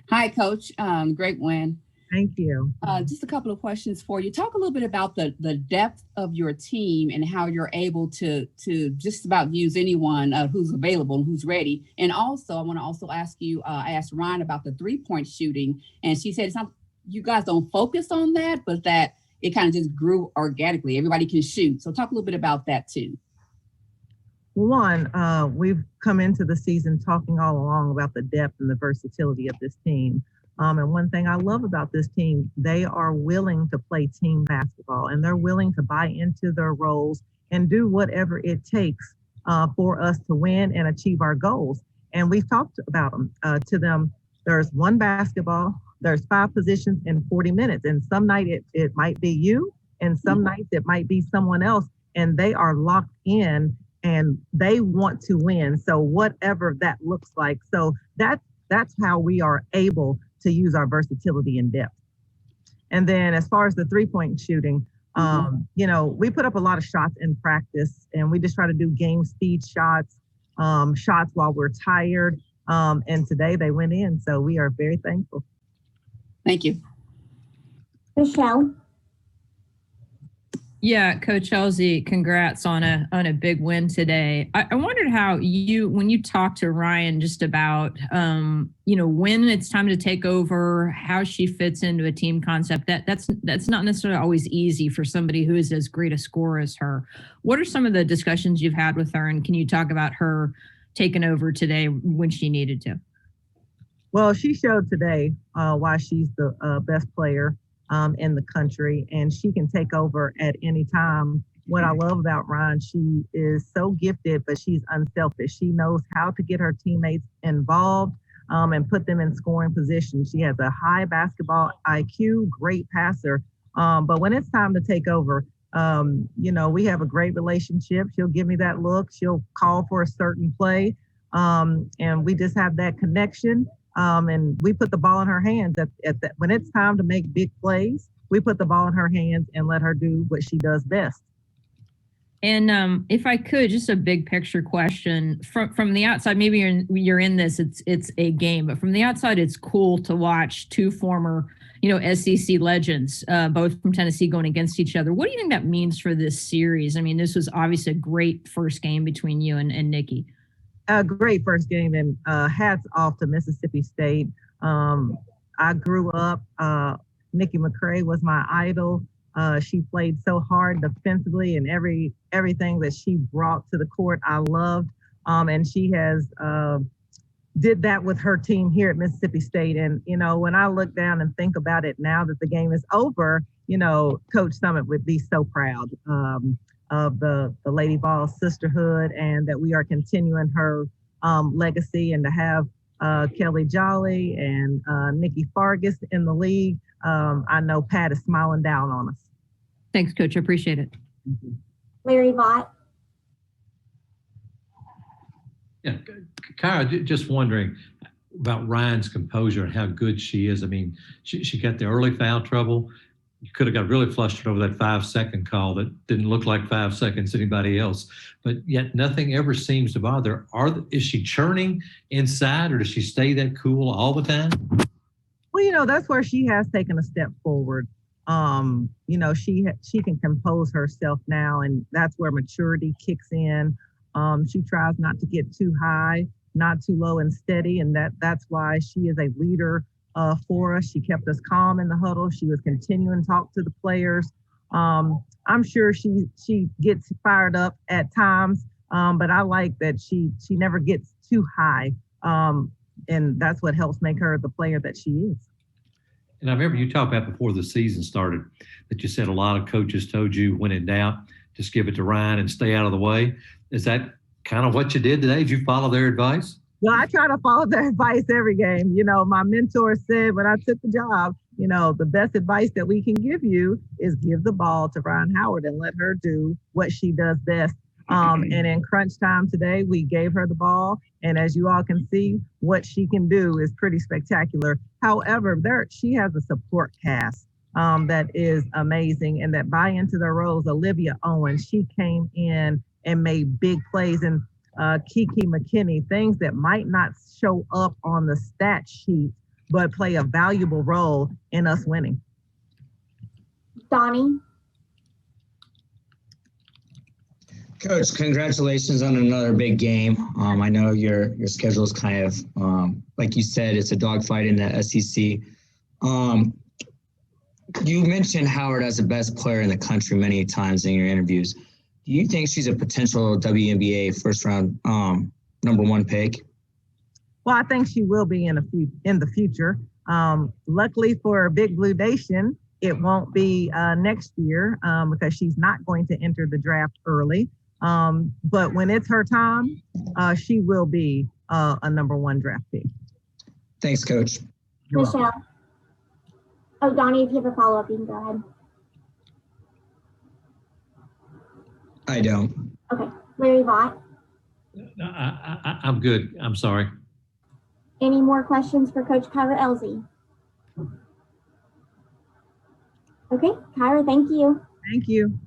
Hi, Coach. Great win. Thank you. Just a couple of questions for you. Talk a little bit about the depth of your team and how you're able to just about use anyone who's available and who's ready. And also, I want to also ask you. I asked Ryan about the 3-point shooting, and she said it's not, you guys don't focus on that, but that it kind of just grew organically. Everybody can shoot. So talk a little bit about that too. One, we've come into the season talking all along about the depth and the versatility of this team. And one thing I love about this team, they are willing to play team basketball and they're willing to buy into their roles and do whatever it takes for us to win and achieve our goals. And we've talked about them to them. There's one basketball, there's 5 positions in 40 minutes. And some night it might be you, and some nights it might be someone else. And they are locked in and they want to win. So whatever that looks like. So that's how we are able to use our versatility and depth. And then as far as the 3-point shooting, we put up a lot of shots in practice and we just try to do game speed shots, shots while we're tired. And today they went in. So we are very thankful. Thank you. Michelle. Yeah, Coach Elzy, congrats on a big win today. I wondered how when you talked to Ryan just about, when it's time to take over, how she fits into a team concept. That's not necessarily always easy for somebody who is as great a scorer as her. What are some of the discussions you've had with her, and can you talk about her taking over today when she needed to? Well, she showed today why she's the best player in the country, and she can take over at any time. What I love about Ryan, she is so gifted, but she's unselfish. She knows how to get her teammates involved and put them in scoring position. She has a high basketball IQ, great passer. But when it's time to take over, we have a great relationship. She'll give me that look. She'll call for a certain play, and we just have that connection. And we put the ball in her hands when it's time to make big plays. We put the ball in her hands and let her do what she does best. And if I could, just a big picture question from the outside. Maybe you're in this. It's a game, but from the outside, it's cool to watch 2 former, SEC legends, both from Tennessee, going against each other. What do you think that means for this series? I mean, this was obviously a great first game between you and Nikki. A great first game, and hats off to Mississippi State. I grew up, Nikki McCray was my idol. She played so hard defensively, and everything that she brought to the court, I loved. And she has did that with her team here at Mississippi State. And, when I look down and think about it now that the game is over, Coach Summit would be so proud of the Lady Ball sisterhood, and that we are continuing her legacy, and to have Kelly Jolly and Nikki Fargus in the league. I know Pat is smiling down on us. Thanks, Coach. I appreciate it. Larry Vaught. Yeah, Kyra, just wondering about Ryan's composure and how good she is. I mean, she got the early foul trouble. You could have got really flustered over that 5-second call that didn't look like 5 seconds to anybody else, but yet nothing ever seems to bother her. Is she churning inside, or does she stay that cool all the time? Well, that's where she has taken a step forward. She can compose herself now, and that's where maturity kicks in. She tries not to get too high, not too low, and steady, and that's why she is a leader for us. She kept us calm in the huddle. She was continuing to talk to the players. I'm sure she gets fired up at times, but I like that she never gets too high, and that's what helps make her the player that she is. And I remember you talked about before the season started that you said a lot of coaches told you, when in doubt, just give it to Ryan and stay out of the way. Is that kind of what you did today? Did you follow their advice? Well, I try to follow their advice every game. My mentor said when I took the job, the best advice that we can give you is give the ball to Ryan Howard and let her do what she does best. And in crunch time today, we gave her the ball. And as you all can see, what she can do is pretty spectacular. However, she has a support cast that is amazing and that buy into their roles. Olivia Owens, she came in and made big plays. And Kiki McKinney, things that might not show up on the stat sheet, but play a valuable role in us winning. Donnie, Coach, congratulations on another big game. I know your schedule is kind of, like you said, it's a dogfight in the SEC. You mentioned Howard as the best player in the country many times in your interviews. Do you think she's a potential WNBA first round #1 pick? Well, I think she will be in the future. Luckily for Big Blue Nation, it won't be next year because she's not going to enter the draft early. But when it's her time, she will be a #1 draft pick. Thanks, Coach. You're welcome. Michelle. Oh, Donnie, if you have a follow-up, you can go ahead. I don't. Okay. Larry Vaught. I'm good. I'm sorry. Any more questions for Coach Kyra Elzy? Okay, Kyra, thank you. Thank you.